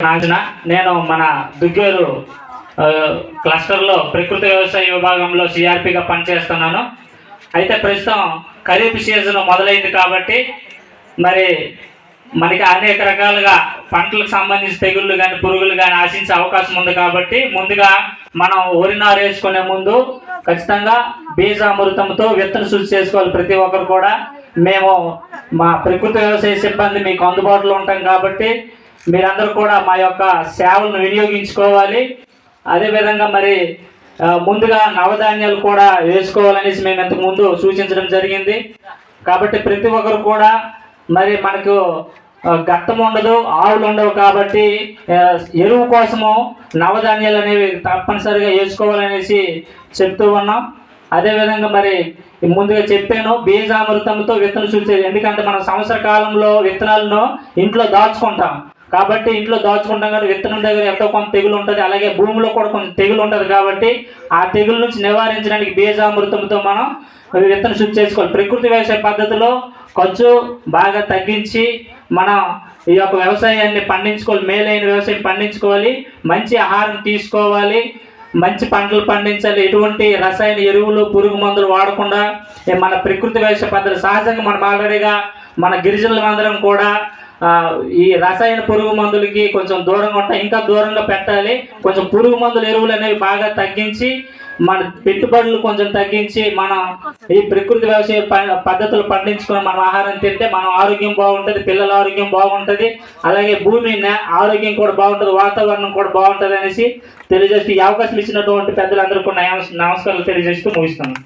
నాంచన నేను మన దుగ్గేరు క్లస్టర్లో ప్రకృతి వ్యవసాయ విభాగంలో సిఆర్పిగా పనిచేస్తున్నాను. అయితే ప్రస్తుతం ఖరీఫ్ సీజన్ మొదలైంది కాబట్టి మరి మనకి అనేక రకాలుగా పంటలకు సంబంధించి తెగుళ్ళు కానీ పురుగులు కానీ ఆశించే అవకాశం ఉంది. కాబట్టి ముందుగా మనం వరి నారు వేసుకునే ముందు ఖచ్చితంగా బీజామృతంతో విత్తన శుద్ధి చేసుకోవాలి. ప్రతి ఒక్కరు కూడా మేము మా ప్రకృతి వ్యవసాయ సిబ్బంది మీకు అందుబాటులో ఉంటాం కాబట్టి మీరందరూ కూడా మా యొక్క సేవలను వినియోగించుకోవాలి. అదేవిధంగా మరి ముందుగా నవధాన్యాలు కూడా వేసుకోవాలనేసి మేము ఇంతకు ముందు సూచించడం జరిగింది. కాబట్టి ప్రతి ఒక్కరు కూడా మరి మనకు గత్తం ఉండదు, ఆవులు ఉండవు కాబట్టి ఎరువు కోసము నవధాన్యాలు అనేవి తప్పనిసరిగా వేసుకోవాలనేసి చెప్తూ ఉన్నాం. అదేవిధంగా మరి ముందుగా చెప్పాను బీజామృతంతో విత్తన శుద్ధి. ఎందుకంటే మనం సంవత్సర కాలంలో విత్తనాలను ఇంట్లో దాచుకుంటాం కాబట్టి ఇంట్లో దాచుకుంటాం కానీ విత్తనం దగ్గర ఎంతో కొంత తెగులు ఉంటుంది. అలాగే భూమిలో కూడా కొంచెం తెగులు ఉంటుంది కాబట్టి ఆ తెగుల నుంచి నివారించడానికి బీజామృతంతో మనం విత్తన శుద్ధి చేసుకోవాలి. ప్రకృతి వ్యవసాయ పద్ధతిలో ఖర్చు బాగా తగ్గించి మనం ఈ యొక్క వ్యవసాయాన్ని పండించుకోవాలి. మేలైన వ్యవసాయం పండించుకోవాలి, మంచి ఆహారం తీసుకోవాలి, మంచి పంటలు పండించాలి. ఎటువంటి రసాయన ఎరువులు పురుగు మందులు వాడకుండా మన ప్రకృతి వ్యవసాయ పద్ధతి సహజంగా మనం ఆల్రెడీగా మన గిరిజనులందరం కూడా ఈ రసాయన పురుగు మందులకి కొంచెం దూరంగా ఉంటాయి, ఇంకా దూరంగా పెట్టాలి. కొంచెం పురుగు మందుల ఎరువులు అనేవి బాగా తగ్గించి మన పెట్టుబడులు కొంచెం తగ్గించి మనం ఈ ప్రకృతి వ్యవసాయ పద్ధతులు పండించుకొని మనం ఆహారం తింటే మనం ఆరోగ్యం బాగుంటుంది, పిల్లల ఆరోగ్యం బాగుంటుంది, అలాగే భూమి ఆరోగ్యం కూడా బాగుంటుంది, వాతావరణం కూడా బాగుంటుంది అనేసి తెలియజేస్తూ ఈ అవకాశం ఇచ్చినటువంటి పెద్దలందరూ కూడా నమస్కారాలు తెలియజేస్తూ ముగిస్తున్నాను.